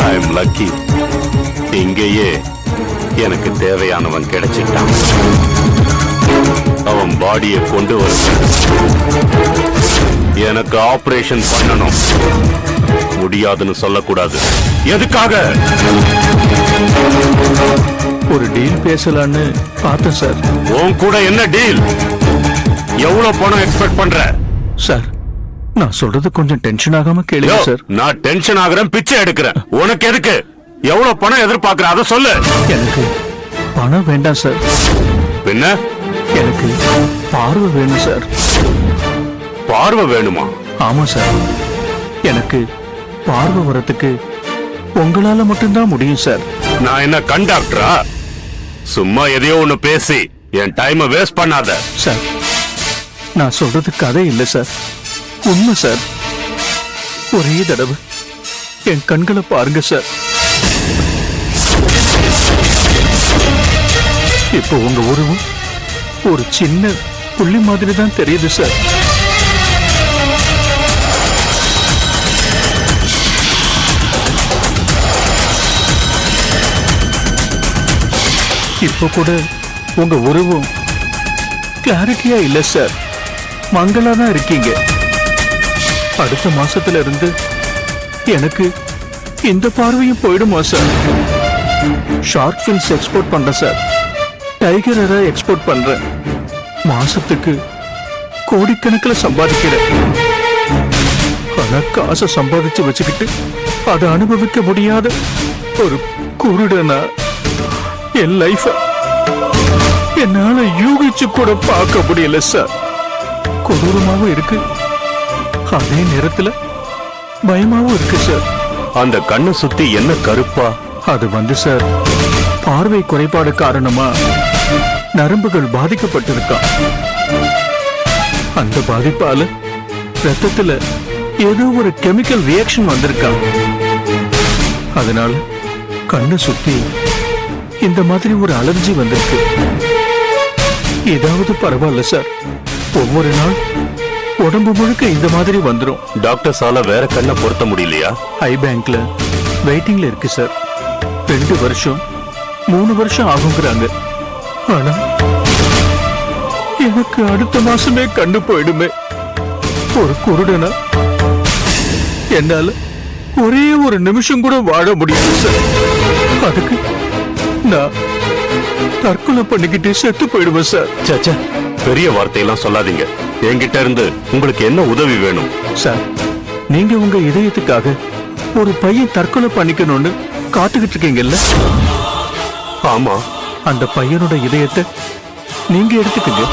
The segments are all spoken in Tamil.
I am lucky. இங்கேயே எனக்கு தேவையானவன் கிடைச்சிட்டான். அவன் பாடியை கொண்டு வர எனக்கு ஆபரேஷன் பண்ணணும். முடியாதுன்னு சொல்லக்கூடாது. எதுக்காக? ஒரு டீல் பேசலான்னு பார்த்தேன் சார். உன் கூட என்ன டீல்? எவ்வளவு பணம் எக்ஸ்பெக்ட் பண்ற? சார், நான் சொல்றது கொஞ்சம் டென்ஷன் ஆகாம கேளுங்க சார். நான் டென்ஷன் ஆகுறேன், பிச்சை எடுக்கிறேன். உனக்கு எதுக்கு? எவ்வளவு பணம் எதிர்பார்க்கிற அதை சொல்லு. எனக்கு பணம் வேண்டாம் சார். பின்ன? எனக்கு பார்வை வேணும் சார். பார்வை வேணுமா? ஆமா சார். எனக்கு பார்வை வரத்துக்கு உங்களால மட்டும்தான் முடியும் சார். நான் என்ன கண்டாக்டரா? சும்மா எதையோ ஒண்ணு பேசி என் டைமை வேஸ்ட் பண்ணாத. சார், நான் சொல்றது கதை இல்லை சார், உண்மை சார். ஒரே தடவை என் கண்களை பாருங்க சார். இப்போ உங்க உருவம் ஒரு சின்ன புள்ளி மாதிரி தான் தெரியுது சார். இப்போ கூட உங்க உருவம் கிளாரிட்டியா இல்ல சார், மங்களா தான் இருக்கீங்க. அடுத்த மாசத்துல இருந்து எனக்கு இந்த பார்வையும் போயிடுமா சார்? ஷார்ட் ஃபில்ம்ஸ் எக்ஸ்போர்ட் பண்றேன் சார். டைகரை எக்ஸ்போர்ட் பண்றேன். மாசத்துக்கு கோடிக்கணக்கில் சம்பாதிக்கிறேன். ஆனா காசை சம்பாதிச்சு வச்சுக்கிட்டு அதை அனுபவிக்க முடியாத ஒரு குருடனா என் லைஃப என்னால யூகிச்சு கூட பார்க்க முடியல சார். கொடூரமாவும் இருக்கு, அதே நேரத்துல பயமாவும் இருக்கு சார். அந்த கண்ணை சுத்தி என்ன கருப்பா? அது வந்து சார், பார்வை குறைபாடு காரணமா நரம்புகள் பாதிக்கப்பட்டிருக்கான். அந்த பாதிப்பால ரத்தத்துல ஏதோ ஒரு கெமிக்கல் ரியாக்ஷன் வந்திருக்கான். அதனால கண்ணு சுத்தி இந்த மாதிரி ஒரு அலர்ஜி வந்திருக்கு. ஏதாவது பரவாயில்ல சார், ஒவ்வொரு நாள் உடம்பு முழுக்க இந்த மாதிரி வந்துடும். டாக்டர்ஸால வேற கண்ணை பொருத்த முடியலையா? ஐ பேங்க்ல வெயிட்டிங்ல இருக்கு சார். 2 வருஷம் 3 வருஷம் ஆகுங்கிறாங்க. ஆனா எனக்கு அடுத்த மாசமே கண்டு போயிடுமே. ஒரு குருடனா என்னால ஒரே ஒரு நிமிஷம் கூட வாழ முடியாது சார். அதுக்கு நான் தற்கொலை பண்ணிக்கிட்டு செத்து போயிடுவேன் சார். சச்சா, பெரிய வார்த்தையெல்லாம் சொல்லாதீங்க. என்கிட்ட இருந்து உங்களுக்கு என்ன உதவி வேணும்? சார், நீங்க உங்க இதயத்துக்காக ஒரு பையன் தற்கொலை பண்ணிக்கணும்னு காத்துக்கிட்டு இருக்கீங்கல்ல? ஆமா. அந்த பையனோட இதயத்தை நீங்க எடுத்துக்கங்க.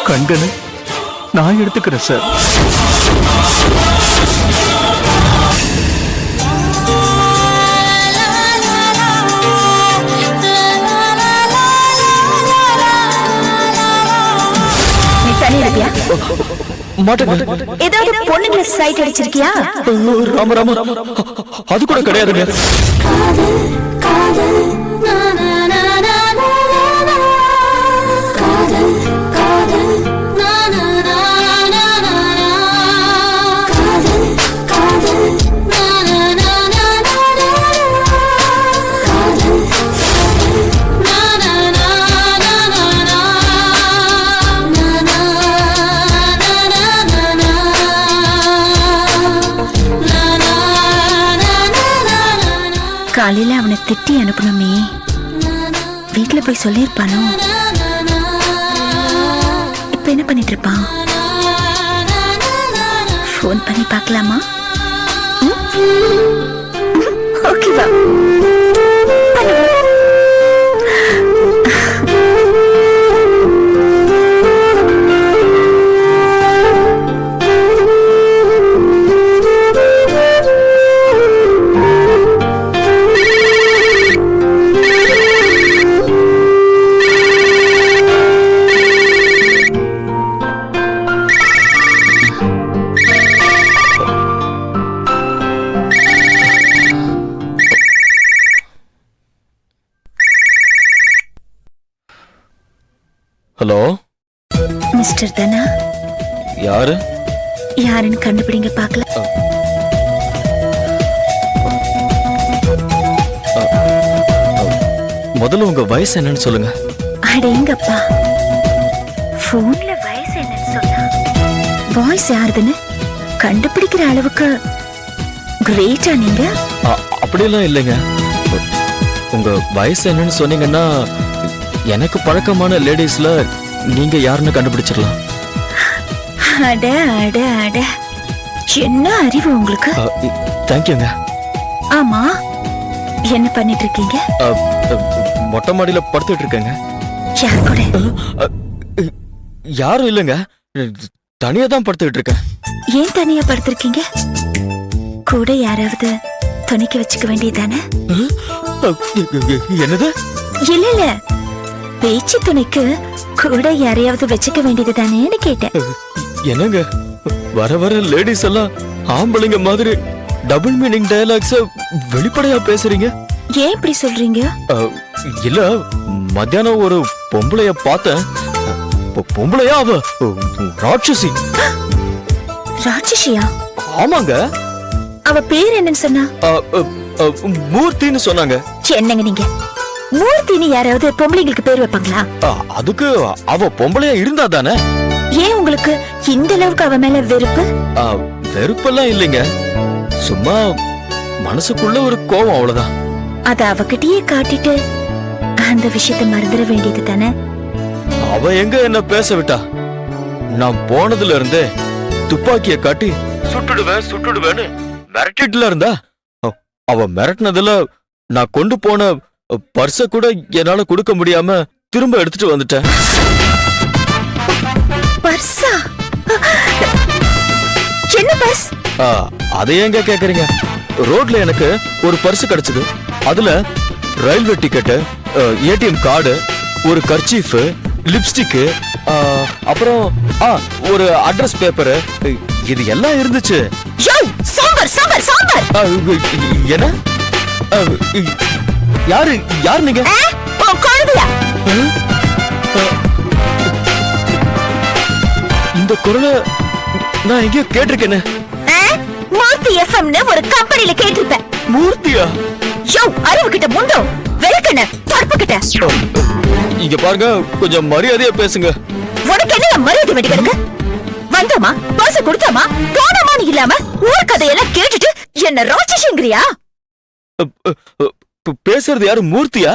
கண்கனை நான் எடுத்துக்கிறேன் சார். நீ தனி இருக்கியா? மாட்டேங்க. ஏதாவது பொண்ணுங்களை சைட் அடிச்சிருக்கியா? ராம ராம, அது கூட கிடையாதுங்க. காலையில அவனை திட்டி அனுப்பணுமே, வீட்டுல போய் சொல்லிருப்பானோ? இப்ப என்ன பண்ணிட்டு இருப்பான்? போன் பண்ணி பார்க்கலாமா? ஓகேவா? ஹலோ மிஸ்டர் தனா, யாரு? யாருன்னு கண்டுபிடிங்க பார்க்கலாம். முதல்ல உங்க வயசு என்னன்னு சொல்லுங்க. அடேங்கப்பா, போன்ல வயசு என்னன்னு சொன்னா வாய்ஸ் யாருதுன்னு கண்டுபிடிக்கிற அளவுக்கு கிரேட்டா நீங்க? அப்படியெல்லாம் இல்லைங்க. உங்க வயசு என்னன்னு சொன்னீங்கன்னா எனக்கு பழக்கமான லேடிஸ்ல நீங்க யாருன்னு கண்டுபிடிச்சிடலாம். அட அட அட, என்ன அறிவு உங்களுக்கு. தேங்க்யூங்க. ஆமா, என்ன பண்ணிட்டு இருக்கீங்க? மொட்டை மாடியில படுத்துட்டு இருக்கேங்க. யார் கூட? யாரும் இல்லைங்க, தனியா தான் படுத்துக்கிட்டு இருக்கேன். ஏன் தனியா படுத்திருக்கீங்க? கூட யாராவது துணைக்கு வச்சுக்க வேண்டியதானே? என்னது? இல்ல இல்ல, பேச்சு துணைக்கு கூட யாரையாவது வச்சுக்க வேண்டியது தானேன்னு கேட்டேன். என்னங்க, வர வர லேடிஸ் எல்லாம் ஆம்பளைங்க மாதிரி டபுள் மீனிங் டயலாக்ஸ் வெளிப்படையா பேசுறீங்க. ஏன் இப்படி சொல்றீங்க? இல்ல, மத்தியானம் ஒரு பொம்பளைய பார்த்தேன். பொம்பளையா? அவ ராட்சசி. ராட்சசியா? ஆமாங்க. அவ பேர் என்னன்னு சொன்னா? மூர்த்தின்னு சொன்னாங்க. என்னங்க நீங்க, மூர்த்தின்னு யாராவது பொம்பளைங்களுக்கு பேர் வைப்பாங்களா? அதுக்கு அவ பொம்பளையா இருந்தா தானே. ஏன் உங்களுக்கு இந்த அளவுக்கு அவ மேல வெறுப்பு? வெறுப்பெல்லாம் இல்லைங்க, சும்மா மனசுக்குள்ள ஒரு கோவம், அவ்வளவுதான். அத அவகிட்டயே காட்டிட்டு அந்த விஷயத்தை மறந்துட வேண்டியது தானே? அவ எங்க என்ன பேச விட்டா? நான் போனதுல இருந்தே துப்பாக்கிய காட்டி சுட்டுடுவேன் சுட்டுடுவேன்னு மிரட்டிட்டுல இருந்தா. அவ மிரட்டினதுல நான் கொண்டு போன பர்ஸ கூட என்னால கொடுக்க முடியாம திரும்ப எடுத்துட்டு வந்துட்டேன். பர்ஸா? என்ன பர்ஸ்? அதை எங்க கேக்குறீங்க? ரோட்ல எனக்கு ஒரு பர்ஸ் கிடைச்சது. அதுல ரயில்வே டிக்கெட், ஏடிஎம் கார்டு, ஒரு கர்ச்சீஃப், லிப்ஸ்டிக், அப்புறம் ஒரு அட்ரஸ் பேப்பர், இது எல்லாம் இருந்துச்சு. சாம்பார் சாம்பார் சாம்பார். என்ன? யாரு யாரு நீங்க? குழந்தையா? இந்த குரலை நான் எங்கேயோ கேட்டிருக்கேன்னு. மூர்த்தி எஃப்எம்னு ஒரு கம்பெனில கேட்டிருப்பேன். மூர்த்தியா? யோ, அறிவு கிட்ட முண்டோ வெறுக்கன தடுப்பு கிட்ட. இங்க பாருங்க, கொஞ்சம் மரியாதையா பேசுங்க. உனக்கு என்ன மரியாதை வேண்டி கிடக்கு? வந்தோமா, பாச கொடுத்தோமா, போனோமான்னு இல்லாம ஊர் கதையெல்லாம் கேட்டுட்டு என்ன ராட்சசிங்கிறியா? பேசுறது யாரு? மூர்த்தியா?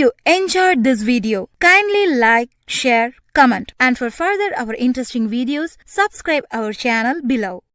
you enjoyed this video, kindly like, share, comment, and for further our interesting videos, subscribe our channel below.